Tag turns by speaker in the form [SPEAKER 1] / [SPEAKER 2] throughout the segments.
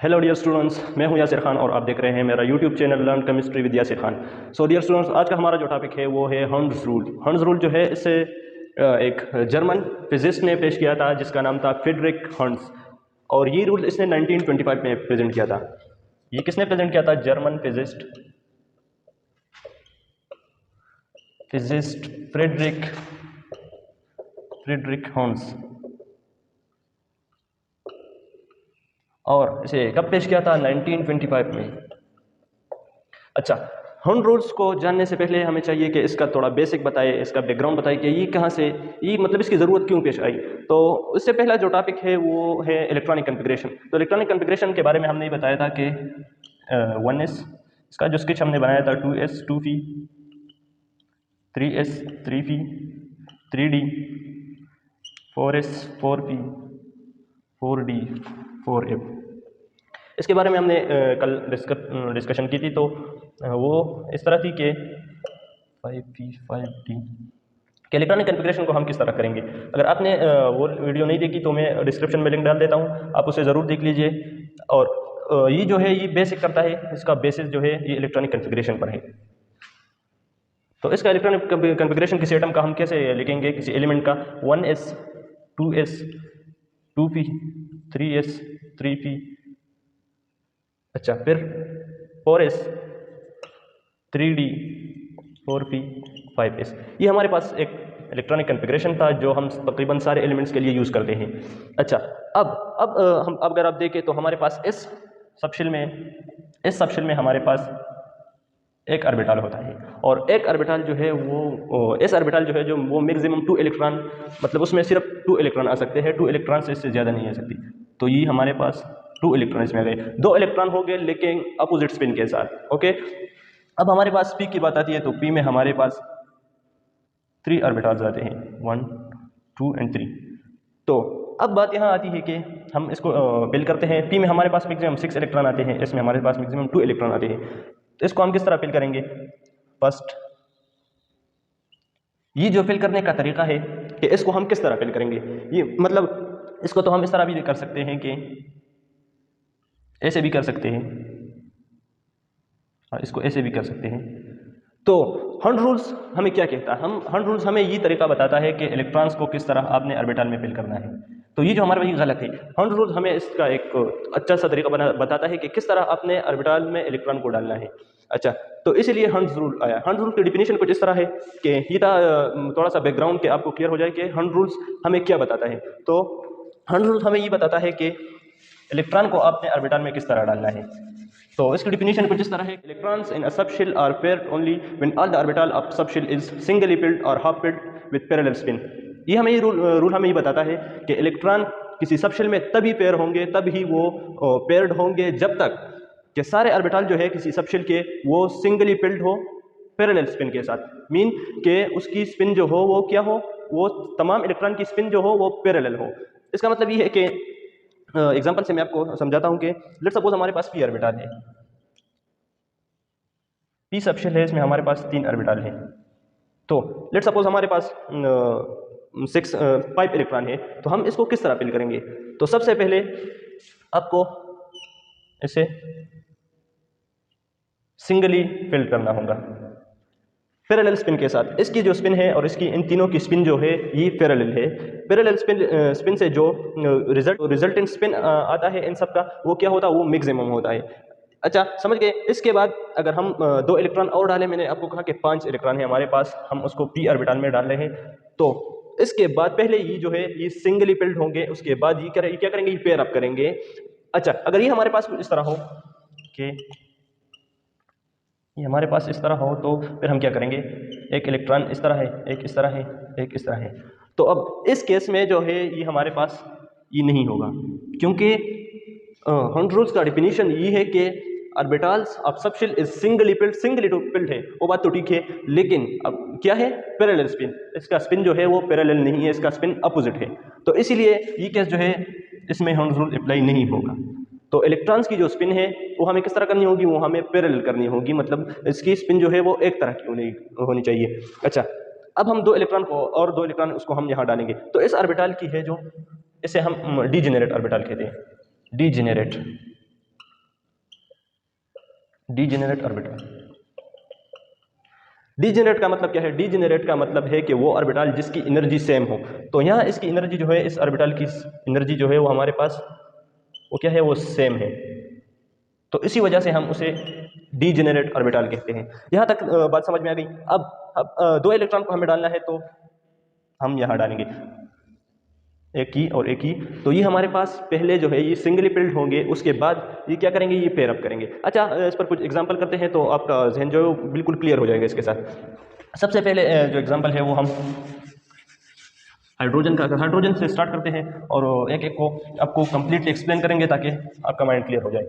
[SPEAKER 1] Hello dear students, मैं हूं यासिर खान और आप देख रहे हैं मेरा YouTube channel learn chemistry with Yasir Khan. So dear students, आज का हमारा जो टॉपिक है वो है हर्ट्ज रूल। हर्ट्ज रूल जो है इसे एक जर्मन फिजिस्ट ने पेश किया था जिसका नाम था फ्रीडरिक हर्ट्ज, और ये रूल इसने 1925 में प्रेजेंट किया था। ये किसने प्रेजेंट किया था? German physicist Friedrich hertz. और इसे कब पेश किया था? 1925 में। अच्छा, हर्ट्ज रूल्स को जानने से पहले हमें चाहिए कि इसका थोड़ा बेसिक बताए, इसका बैकग्राउंड बताए कि ये कहाँ से, ये मतलब इसकी ज़रूरत क्यों पेश आई। तो इससे पहला जो टॉपिक है वो है इलेक्ट्रॉनिक कन्फिग्रेशन। तो इलेक्ट्रॉनिक कन्फिग्रेशन के बारे में हमने बताया था कि 1s, इसका जो स्केच हमने बनाया था 2s 2p, 3s 3p, 3d 4s 4p, 4d 4f। इसके बारे में हमने कल डिस्कशन की थी। तो वो इस तरह थी कि 5p 5d के इलेक्ट्रॉनिक कन्फिग्रेशन को हम किस तरह करेंगे। अगर आपने वो वीडियो नहीं देखी तो मैं डिस्क्रिप्शन में लिंक डाल देता हूँ, आप उसे ज़रूर देख लीजिए। और ये जो है ये बेसिक करता है, इसका बेसिस जो है ये इलेक्ट्रॉनिक कन्फिग्रेशन पर है। तो इसका इलेक्ट्रॉनिक कन्फिग्रेशन किसी एटम का हम कैसे लिखेंगे, किसी एलिमेंट का? 1s 2s 2p 3s 3p, अच्छा फिर 4s 3d 4p 5s। ये हमारे पास एक इलेक्ट्रॉनिक कन्फिग्रेशन था जो हम तकरीबन सारे एलिमेंट्स के लिए यूज़ करते हैं। अच्छा, अब हम अगर आप देखें तो हमारे पास इस सबशेल में हमारे पास एक ऑर्बिटल होता है, और एक ऑर्बिटल जो है इस ऑर्बिटल जो है जो वो मैक्सिमम 2 इलेक्ट्रॉन, मतलब उसमें सिर्फ 2 इलेक्ट्रॉन आ सकते हैं, 2 इलेक्ट्रॉन से इससे ज़्यादा नहीं आ सकती। तो ये हमारे पास 2 इलेक्ट्रॉन इसमें आ गए, 2 इलेक्ट्रॉन हो गए लेकिन अपोजिट स्पिन के साथ। ओके, अब हमारे पास पी की बात आती है तो पी में हमारे पास 3 ऑर्बिटल्स आते हैं, 1 2 एंड 3। तो अब बात यहाँ आती है कि हम इसको फिल करते हैं। पी में हमारे पास मैक्सिमम 6 इलेक्ट्रॉन आते हैं, इसमें हमारे पास मैक्सिमम 2 इलेक्ट्रॉन आते हैं। तो इसको हम किस तरह फिल करेंगे? फर्स्ट, ये जो फिल करने का तरीका है कि इसको हम किस तरह फिल करेंगे, ये मतलब इसको तो हम इस तरह भी कर सकते हैं कि ऐसे भी कर सकते हैं, और इसको ऐसे भी कर सकते हैं। तो हर्ट्ज रूल्स हमें क्या कहता है? हर्ट्ज रूल्स हमें ये तरीका बताता है कि इलेक्ट्रॉन्स को किस तरह आपने ऑर्बिटल में फिल करना है। तो ये जो हमारा वही गलत है। हर्ट्ज रूल्स हमें इसका एक अच्छा सा तरीका बताता है कि किस तरह आपने ऑर्बिटल में इलेक्ट्रॉन को डालना है। अच्छा, तो इसीलिए हर्ट्ज रूल आया। हर्ट्ज रूल की डिफिनीशन कुछ इस तरह है कि ये था, थोड़ा सा बैकग्राउंड के आपको क्लियर हो जाए कि हर्ट्ज रूल्स हमें क्या बताता है। तो हर्ट्ज रूल्स हमें ये बताता है कि इलेक्ट्रॉन को आपने ऑर्बिटल में किस तरह डालना है। तो इसकी डिफिनीशन कुछ इस तरह है: electrons in a subshell are paired only when all the orbital of subshell is singly filled और half filled with parallel spin. ये हमें रूल हमें ये बताता है कि इलेक्ट्रॉन किसी सबशेल में तभी पेयर होंगे, तब ही वो पेयर्ड होंगे, जब तक कि सारे ऑर्बिटल जो है किसी सबशेल के वो सिंगली फिल्ड हो पैरेलल स्पिन के साथ। मीन कि उसकी स्पिन जो हो वो क्या हो, वो तमाम इलेक्ट्रॉन की स्पिन जो हो वो पैरेलल हो। इसका मतलब ये है कि एग्जांपल से मैं आपको समझाता हूं कि लेट्स सपोज हमारे पास पी ऑर्बिटल है, पी सबशेल है, इसमें हमारे पास 3 ऑर्बिटल हैं। तो लेट्स सपोज हमारे पास 5 इलेक्ट्रॉन है। तो हम इसको किस तरह फिल करेंगे? तो सबसे पहले आपको इसे सिंगली फिल करना होगा पैरेलल स्पिन के साथ। इसकी जो स्पिन है और इसकी इन तीनों की स्पिन जो है ये पैरेलल है। पैरेलल स्पिन से जो रिजल्टेंट स्पिन आता है इन सब का, वो क्या होता है? वो मैक्सिमम होता है। अच्छा, समझ गए? इसके बाद अगर हम 2 इलेक्ट्रॉन और डालें, मैंने आपको कहा कि 5 इलेक्ट्रॉन है हमारे पास, हम उसको पी ऑर्बिटल में डाल रहे हैं। तो इसके बाद पहले ये जो है ये सिंगली फिल्ड होंगे, उसके बाद ये क्या करेंगे? ये पेयर अप करेंगे। अच्छा, अगर ये हमारे पास इस तरह हो कि ये हमारे पास इस तरह हो, तो फिर हम क्या करेंगे? एक इलेक्ट्रॉन इस तरह है, एक इस तरह है, एक इस तरह है। तो अब इस केस में जो है ये हमारे पास ये नहीं होगा, क्योंकि हर्ट्ज रूल्स का डिफिनीशन ये है कि orbitals of subshell is singly field है। वो बात तो ठीक है, लेकिन अब क्या है? Parallel spin. इसका स्पिन जो है वो पैरेलल नहीं है, इसका स्पिन अपोजिट है। तो इसीलिए ये केस जो है इसमें हर्ट्ज रूल अप्लाई नहीं होगा। तो इलेक्ट्रॉन्स की जो स्पिन है वो हमें किस तरह करनी होगी? वो हमें पैरेलल करनी होगी, मतलब इसकी स्पिन जो है वो एक तरह की होनी चाहिए। अच्छा, अब हम 2 इलेक्ट्रॉन को और 2 इलेक्ट्रॉन उसको हम यहाँ डालेंगे। तो इस ऑर्बिटल की है जो, इसे हम डीजेनरेट ऑर्बिटल कहते हैं, डीजेनरेट। Degenerate orbital. डीजेनरेट का मतलब क्या है? डीजेनरेट का मतलब है कि वो ऑर्बिटल जिसकी एनर्जी सेम हो। तो यहाँ इसकी एनर्जी जो है, इस ऑर्बिटल की एनर्जी जो है वो हमारे पास वो क्या है, वो सेम है। तो इसी वजह से हम उसे डीजेनरेट ऑर्बिटल कहते हैं। यहाँ तक बात समझ में आ गई। अब दो इलेक्ट्रॉन को हमें डालना है, तो हम यहाँ डालेंगे एक ही और एक ही। तो ये हमारे पास पहले जो है ये सिंगली पिल्ड होंगे, उसके बाद ये क्या करेंगे, ये पेयर अप करेंगे। अच्छा, इस पर कुछ एग्जांपल करते हैं तो आपका जहन जो है बिल्कुल क्लियर हो जाएगा इसके साथ। सबसे पहले जो एग्जांपल है वो हम हाइड्रोजन का, हाइड्रोजन से स्टार्ट करते हैं और एक एक को आपको कंप्लीटली एक्सप्लेन करेंगे ताकि आपका माइंड क्लियर हो जाए।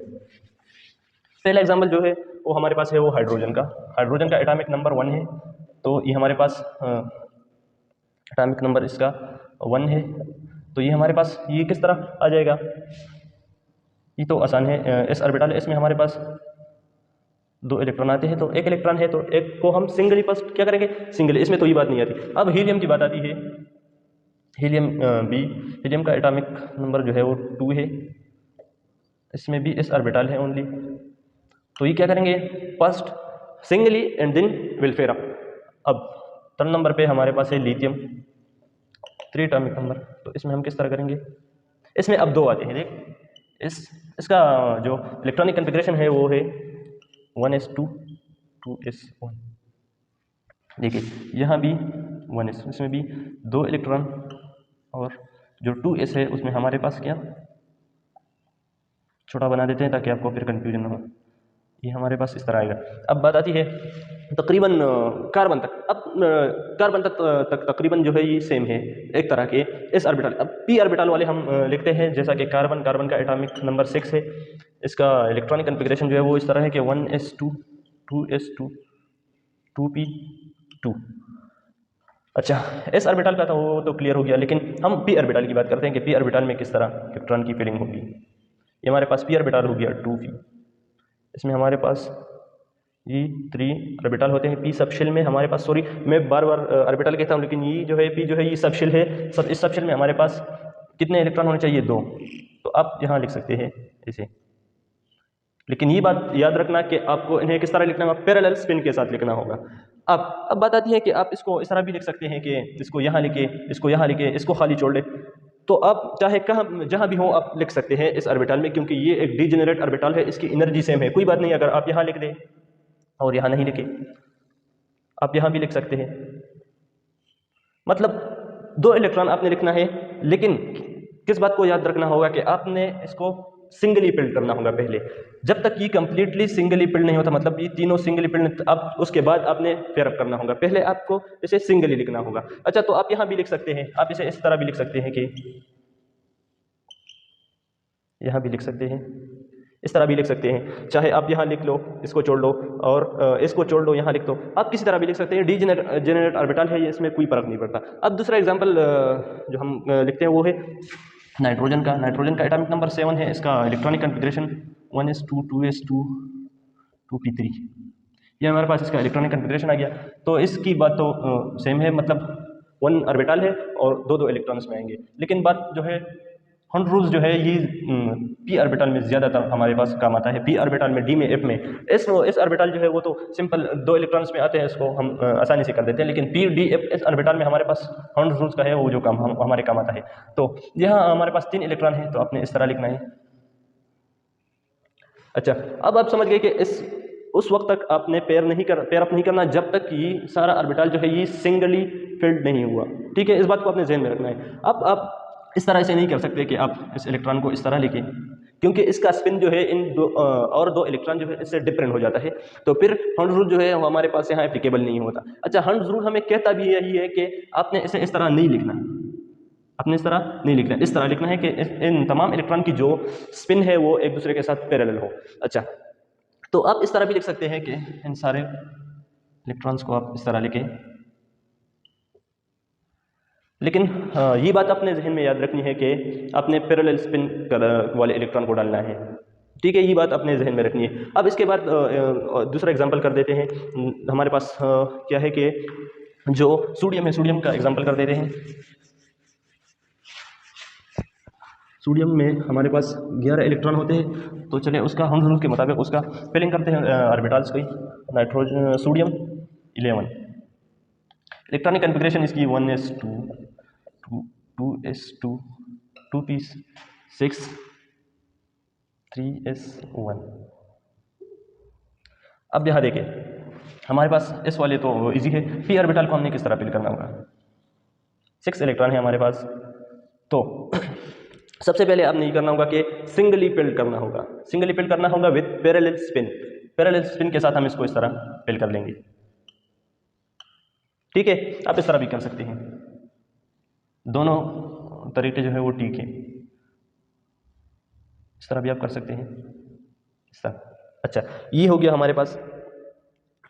[SPEAKER 1] पहला एग्जांपल जो है वो हमारे पास है वो हाइड्रोजन का। हाइड्रोजन का एटॉमिक नंबर 1 है, तो ये हमारे पास एटॉमिक नंबर इसका 1 है। तो ये हमारे पास ये किस तरह आ जाएगा, ये तो आसान है। एस ऑर्बिटल, इसमें हमारे पास 2 इलेक्ट्रॉन आते हैं, तो एक इलेक्ट्रॉन है तो एक को हम सिंगली फर्स्ट क्या करेंगे, सिंगली। इसमें तो ये बात नहीं आती। अब हीलियम की बात आती है। हीलियम बी, हीलियम का एटॉमिक नंबर जो है वो 2 है, इसमें भी एस ऑर्बिटल है ओनली। तो ये क्या करेंगे, first singly and then will pair up. अब थर्ड नंबर पे हमारे पास है लिथियम, 3 एटॉमिक नंबर। तो इसमें हम किस तरह करेंगे, इसमें अब 2 आते हैं। देख, इसका जो इलेक्ट्रॉनिक कन्फिग्रेशन है वो है 1s2 2s1। देखिए यहाँ भी 1s, इसमें भी 2 इलेक्ट्रॉन, और जो 2s है उसमें हमारे पास क्या, छोटा बना देते हैं ताकि आपको फिर कंफ्यूजन ना हो। ये हमारे पास इस तरह आएगा। अब बात आती है तकरीबन कार्बन तक। अब कार्बन तक तकरीबन जो है ये सेम है एक तरह के एस ऑर्बिटल। अब पी ऑर्बिटल वाले हम लिखते हैं, जैसा कि कार्बन, कार्बन का एटॉमिक नंबर 6 है। इसका इलेक्ट्रॉनिक कन्फिग्रेशन जो है वो इस तरह है कि 1s2 2s2 2p2। अच्छा, एस ऑर्बिटल का तो वो तो क्लियर हो गया, लेकिन हम पी ऑर्बिटल की बात करते हैं कि पी ऑर्बिटल में किस तरह इलेक्ट्रॉन की फिलिंग होगी। ये हमारे पास पी ऑर्बिटल हो गया 2p, इसमें हमारे पास ये 3 ऑर्बिटल होते हैं। पी सबशेल में हमारे पास, सॉरी मैं बार बार ऑर्बिटल कहता हूँ, लेकिन ये जो है पी जो है ये सबशेल है। इस सबशेल में हमारे पास कितने इलेक्ट्रॉन होने चाहिए, 2। तो आप यहाँ लिख सकते हैं इसे, लेकिन ये बात याद रखना कि आपको इन्हें किस तरह लिखना होगा, पैरेलल स्पिन के साथ लिखना होगा। अब बात आती है कि आप इसको इस तरह भी लिख सकते हैं कि इसको यहाँ लिखे, इसको यहाँ लिखे, इसको खाली छोड़ ले। तो आप चाहे कहाँ जहाँ भी हो आप लिख सकते हैं इस ऑर्बिटल में, क्योंकि ये एक डीजेनरेट ऑर्बिटल है, इसकी एनर्जी सेम है। कोई बात नहीं अगर आप यहाँ लिख दें और यहाँ नहीं लिखे, आप यहाँ भी लिख सकते हैं। मतलब 2 इलेक्ट्रॉन आपने लिखना है, लेकिन किस बात को याद रखना होगा कि आपने इसको सिंगली पिल्ड करना होगा पहले। जब तक ये कंप्लीटली सिंगली पिल्ड नहीं होता, मतलब ये तीनों सिंगली पिल्ड, अब उसके बाद आपने पेयर अप करना होगा। पहले आपको इसे सिंगली लिखना होगा। अच्छा, तो आप यहाँ भी लिख सकते हैं, आप इसे इस तरह भी लिख सकते हैं कि यहाँ भी लिख सकते हैं, इस तरह भी लिख सकते हैं। चाहे आप यहाँ लिख लो, इसको छोड़ लो, और इसको छोड़ लो, यहाँ लिख दो, आप किसी तरह भी लिख सकते हैं। डीजेनरेट ऑर्बिटल है ये, इसमें कोई फर्क नहीं पड़ता। अब दूसरा एग्जांपल जो हम लिखते हैं वो है नाइट्रोजन का। नाइट्रोजन का एटॉमिक नंबर 7 है, इसका electronic configuration 1s2 2s2 2p3। ये हमारे पास इसका इलेक्ट्रॉनिक कन्फिग्रेशन आ गया। तो इसकी बात तो सेम है, मतलब 1 ऑर्बिटल है और 2 इलेक्ट्रॉन्स में आएंगे। लेकिन बात जो है हंड रूल्स जो है ये पी ऑर्बिटल में ज़्यादातर हमारे पास काम आता है। पी ऑर्बिटल में, डी में, एफ में। एस ऑर्बिटल जो है वो तो सिंपल 2 इलेक्ट्रॉन्स में आते हैं, इसको हम आसानी से कर देते हैं। लेकिन P D F S orbital में हमारे पास हंड रूल्स का है वो जो काम हमारे काम आता है। तो यहाँ हमारे पास 3 इलेक्ट्रॉन है, तो आपने इस तरह लिखना है। अच्छा, अब आप समझ गए कि उस वक्त तक आपने पेयर अप नहीं करना जब तक ये सारा ऑर्बिटल जो है ये सिंगली फिल्ड नहीं हुआ। ठीक है, इस बात को आपने ध्यान में रखना है। अब आप इस तरह से नहीं कर सकते कि आप इस इलेक्ट्रॉन को इस तरह लिखें, क्योंकि इसका स्पिन जो है इन और दो इलेक्ट्रॉन जो है इससे डिफरेंट हो जाता है। तो फिर हंड रूल जो है वो हमारे पास यहाँ एप्लीकेबल नहीं होता। अच्छा, हंड रूल हमें कहता भी यही है कि आपने इसे इस तरह नहीं लिखना, आपने इस तरह नहीं लिखना, इस तरह लिखना है कि इन तमाम इलेक्ट्रॉन की जो स्पिन है वो एक दूसरे के साथ पैरेलल हो। अच्छा, तो आप इस तरह भी लिख सकते हैं कि इन सारे इलेक्ट्रॉन्स को आप इस तरह लिखें। लेकिन ये बात अपने जहन में याद रखनी है कि आपने पैरेलल स्पिन वाले इलेक्ट्रॉन को डालना है। ठीक है, ये बात अपने जहन में रखनी है। अब इसके बाद दूसरा एग्जांपल कर देते हैं। हमारे पास क्या है कि जो सोडियम है, सोडियम का एग्जांपल कर देते हैं। सोडियम में हमारे पास 11 इलेक्ट्रॉन होते हैं, तो चलिए उसका हम रूल के मुताबिक उसका फिलिंग करते हैं ऑर्बिटल्स की। नाइट्रोजन सोडियम 11, इलेक्ट्रॉनिक कन्फिग्रेशन इसकी 1s2 2s2 2p6 3s1। अब यहाँ देखें हमारे पास इस वाले तो इजी है, पी ऑर्बिटल को हमने किस तरह फिल करना होगा। 6 इलेक्ट्रॉन है हमारे पास, तो सबसे पहले आपने ये करना होगा कि सिंगली फिल करना होगा। सिंगली फिल करना होगा with parallel spin. Parallel spin के साथ हम इसको इस तरह फिल कर लेंगे। ठीक है, आप इस तरह भी कर सकते हैं, दोनों तरीके जो है वो ठीक है। इस तरह भी आप कर सकते हैं, इस तरह। अच्छा, ये हो गया हमारे पास।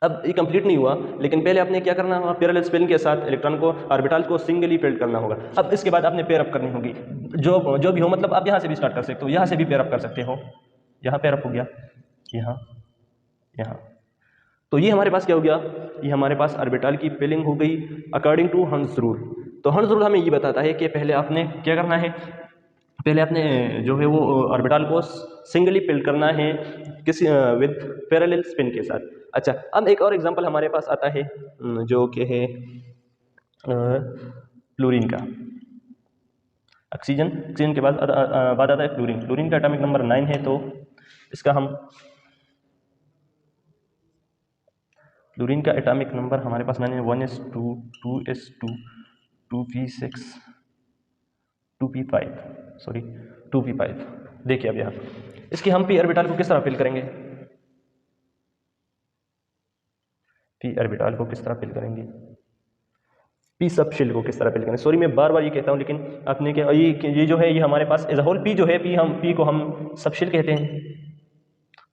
[SPEAKER 1] अब ये कंप्लीट नहीं हुआ, लेकिन पहले आपने क्या करना होगा, पैरेलल स्पिन के साथ इलेक्ट्रॉन को ऑर्बिटल को सिंगली फिल्ड करना होगा। अब इसके बाद आपने पेयर अप करनी होगी, जो भी हो, मतलब आप यहाँ से भी स्टार्ट कर सकते हो, यहाँ से भी पेयर अप कर सकते हो। यहाँ पेयर अप हो गया, यहाँ यहाँ, तो ये हमारे पास क्या हो गया, ये हमारे पास ऑर्बिटल की फिलिंग हो गई अकॉर्डिंग टू हर्ट्ज रूल। तो हर्ट्ज रूल हमें ये बताता है कि पहले आपने क्या करना है, पहले आपने जो है वो ऑर्बिटल को सिंगली फिल करना है किसी विद पैरेलल स्पिन के साथ। अच्छा, अब एक और एग्जांपल हमारे पास आता है जो कि है क्लोरीन का। ऑक्सीजन के बाद आता है क्लोरीन। क्लोरीन का एटॉमिक नंबर 9 है, तो इसका हम क्लोरीन का एटॉमिक नंबर हमारे पास 9 है, 1s2 2s2 2p6 2p5 sorry 2p5। देखिए अब यहाँ इसकी हम पी ऑर्बिटल को किस तरह फिल करेंगे, पी ऑर्बिटल को किस तरह फिल करेंगे, पी सब शेल को किस तरह फिल करेंगे। सॉरी मैं बार बार ये कहता हूँ, लेकिन आपने क्या ये जो है ये हमारे पास एज अ होल पी जो है, पी को हम सब शेल कहते हैं,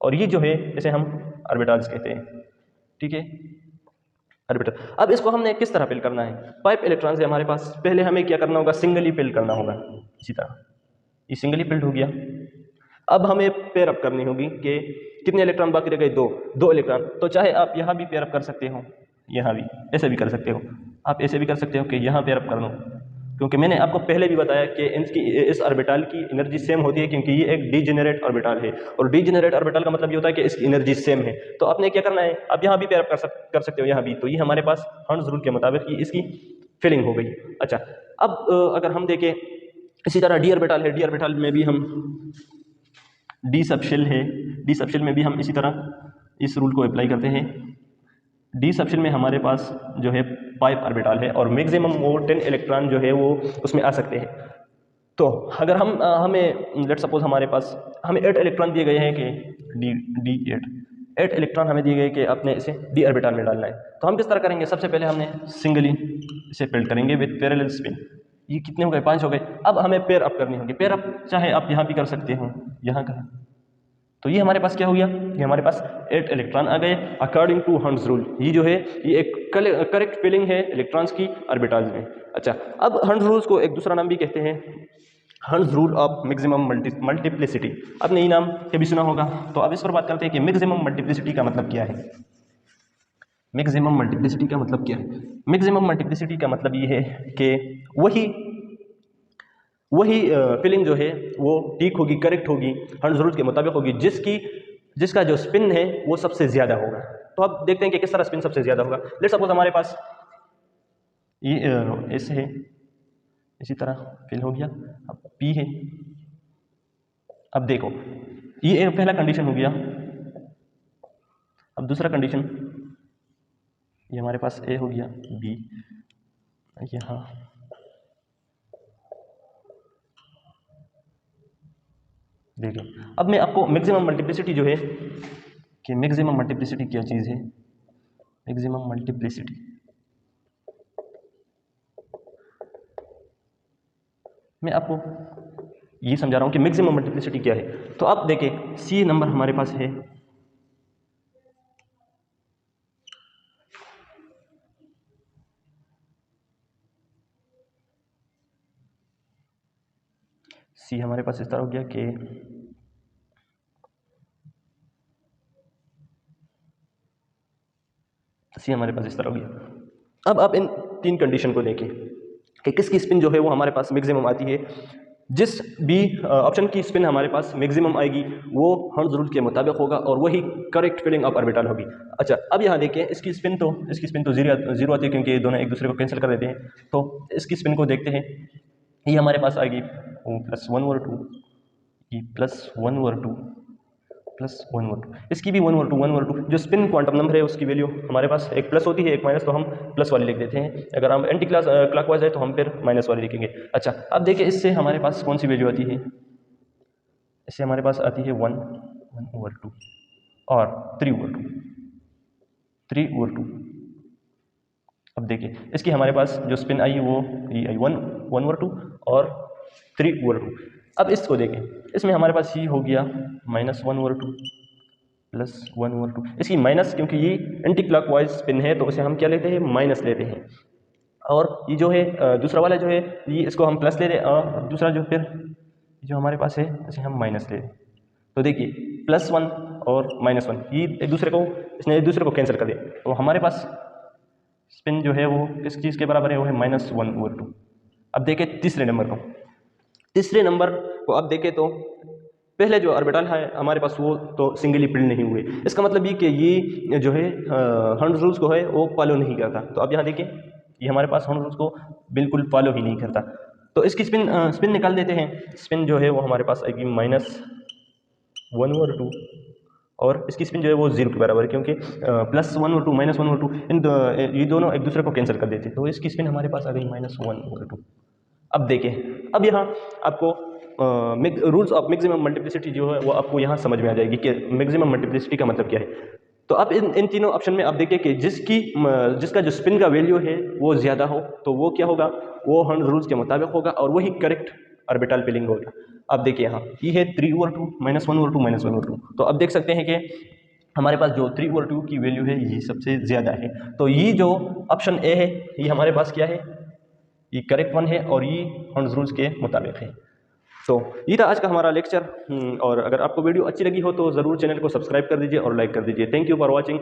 [SPEAKER 1] और ये जो है इसे हम ऑर्बिटल्स कहते हैं। ठीक है, ऑर्बिटल। अब इसको हमने किस तरह फिल करना है, 5 इलेक्ट्रॉन है हमारे पास, पहले हमें क्या करना होगा, सिंगली फिल करना होगा। इसी तरह ये सिंगली फिल्ड हो गया। अब हमें पेयर अप करनी होगी कि कितने इलेक्ट्रॉन बाकी रह गए, दो इलेक्ट्रॉन। तो चाहे आप यहाँ भी पेयर अप कर सकते हो, यहाँ भी ऐसे भी कर सकते हो, आप ऐसे भी कर सकते हो कि यहाँ पेयर अप कर लो, क्योंकि मैंने आपको पहले भी बताया कि इस ऑर्बिटल की एनर्जी सेम होती है, क्योंकि ये एक डीजेनरेट ऑर्बिटल है, और डीजेनरेट ऑर्बिटल का मतलब ये होता है कि इसकी एनर्जी सेम है। तो आपने क्या करना है, आप यहाँ भी पेयर अप कर सकते हो, यहाँ भी। तो ये हमारे पास हर्ट्ज रूल के मुताबिक ये इसकी फिलिंग हो गई। अच्छा, अब अगर हम देखें इसी तरह डी ऑर्बिटल है, डी ऑर्बिटल में भी हम डी सबशेल है, डी सबशेल में भी हम इसी तरह इस रूल को अप्लाई करते हैं। डी सबशेल में हमारे पास जो है 5 ऑर्बिटल है, और मैक्सिमम वो 10 इलेक्ट्रॉन जो है वो उसमें आ सकते हैं। तो अगर हमें लेट सपोज हमारे पास हमें 8 इलेक्ट्रॉन दिए गए हैं कि डी 8 इलेक्ट्रॉन हमें दिए गए कि अपने इसे डी ऑर्बिटल में डालना है। तो हम किस तरह करेंगे, सबसे पहले हमने सिंगली इसे फिल करेंगे विद पैरेलल स्पिन। ये कितने हो गए, 5 हो गए। अब हमें पेयर अप करनी होगी। पेयर अप चाहे आप यहाँ भी कर सकते हो, यहाँ का। तो ये हमारे पास क्या हो गया, ये हमारे पास 8 इलेक्ट्रॉन आ गए अकॉर्डिंग टू हर्ट्ज रूल। ये जो है ये एक करेक्ट फिलिंग है इलेक्ट्रॉन्स की ऑर्बिटल्स में। अच्छा, अब हर्ट्ज रूल्स को एक दूसरा नाम भी कहते हैं hertz rule of maximum multiplicity. आपने ये नाम कभी सुना होगा। तो अब इस पर बात करते हैं कि मैक्सिमम मल्टीप्लिसिटी का मतलब क्या है। मैक्सिमम मल्टीप्लिसिटी का मतलब क्या है, मैक्सिमम मल्टीप्लिसिटी का मतलब ये है कि वही फिलिंग जो है वो ठीक होगी, करेक्ट होगी, हर्ट्ज रूल के मुताबिक होगी, जिसका जो स्पिन है वो सबसे ज्यादा होगा। तो अब देखते हैं कि किस तरह स्पिन सबसे ज्यादा होगा। लेट्स सपोज हमारे पास ये ऐसे है, इसी तरह फिल हो गया। अब पी है, अब देखो ये पहला कंडीशन हो गया। अब दूसरा कंडीशन, ये हमारे पास ए हो गया, बी यहाँ, देखिए। अब मैं आपको मैक्सिमम मल्टीप्लिसिटी जो है कि मैक्सिमम मल्टीप्लिसिटी क्या चीज़ है, मैक्सिमम मल्टीप्लिसिटी मैं आपको ये समझा रहा हूँ कि मैक्सिमम मल्टीप्लिसिटी क्या है। तो आप देखिए सी नंबर हमारे पास है, सी हमारे पास इस तरह हो गया कि सी हमारे पास इस तरह हो गया। अब आप इन 3 कंडीशन को देखें कि किसकी स्पिन जो है वो हमारे पास मैक्सिमम आती है। जिस भी ऑप्शन की स्पिन हमारे पास मैक्सिमम आएगी वो हर्ट्ज रूल के मुताबिक होगा और वही करेक्ट फिलिंग ऑफ ऑर्बिटल होगी। अच्छा, अब यहाँ देखिए इसकी स्पिन तो जीरो आती है क्योंकि ये दोनों एक दूसरे को कैंसिल कर देते हैं। तो इसकी स्पिन को देखते हैं, ये हमारे पास आएगी +1/2, ये +1/2 +1/2, इसकी भी 1/2 जो स्पिन क्वांटम नंबर है उसकी वैल्यू हमारे पास एक प्लस होती है एक माइनस, तो हम प्लस वाली लिख देते हैं। अगर हम एंटी क्लॉकवाइज है तो हम फिर माइनस वाली लिखेंगे। अच्छा, अब देखिए इससे हमारे पास कौन सी वैल्यू आती है, इससे हमारे पास आती है 1/2 और 3/2। अब देखिए इसकी हमारे पास जो स्पिन आई वो ये आई 1/2 और 3/2। अब इसको देखें, इसमें हमारे पास ये हो गया -1/2 +1/2। इसकी माइनस, क्योंकि ये एंटी क्लॉकवाइज स्पिन है तो उसे हम क्या लेते हैं, माइनस लेते हैं। और ये जो है दूसरा वाला जो है ये इसको हम प्लस ले रहे हैं और दूसरा जो फिर जो हमारे पास है इसे हम माइनस ले रहे हैं। तो देखिए +1 और -1 ये एक दूसरे को कैंसिल कर दिया, तो हमारे पास स्पिन जो है वो किस चीज़ के बराबर है, वो है -1/2। अब देखें तीसरे नंबर को अब देखें तो पहले जो ऑर्बिटल है हमारे पास वो तो सिंगली फिल्ड नहीं हुए, इसका मतलब ये कि ये जो है हर्ट्ज रूल्स को है वो फॉलो नहीं करता। तो अब यहाँ देखिए ये हमारे पास हर्ट्ज रूल्स को बिल्कुल फॉलो ही नहीं करता, तो इसकी स्पिन निकाल देते हैं। स्पिन जो है वो हमारे पास आएगी -1/2 और इसकी स्पिन जो है वो 0 के बराबर है, क्योंकि +1/2 -1/2 ये दोनों एक दूसरे को कैंसिल कर देते हैं, तो इसकी स्पिन हमारे पास आ गई -1/2। अब देखिए, अब यहाँ आपको रूल्स ऑफ मैक्सिमम मल्टीप्लिसिटी जो है वो आपको यहाँ समझ में आ जाएगी कि मैक्सिमम मल्टीप्लिसिटी का मतलब क्या है। तो अब इन तीनों ऑप्शन में आप देखिए कि जिसका जो स्पिन का वैल्यू है वो ज़्यादा हो तो वो क्या होगा, वो हर्ट्ज रूल्स के मुताबिक होगा और वही करेक्ट ऑर्बिटल फिलिंग होगा। अब देखिए यहाँ ये है 3/2 -1/2 -1/2। तो अब देख सकते हैं कि हमारे पास जो 3/2 की वैल्यू है ये सबसे ज़्यादा है, तो ये जो ऑप्शन ए है ये हमारे पास क्या है, ये करेक्ट वन है और ये हर्ट्ज रूल्स के मुताबिक है। तो ये था आज का हमारा लेक्चर, और अगर आपको वीडियो अच्छी लगी हो तो ज़रूर चैनल को सब्सक्राइब कर दीजिए और लाइक कर दीजिए। Thank you for watching.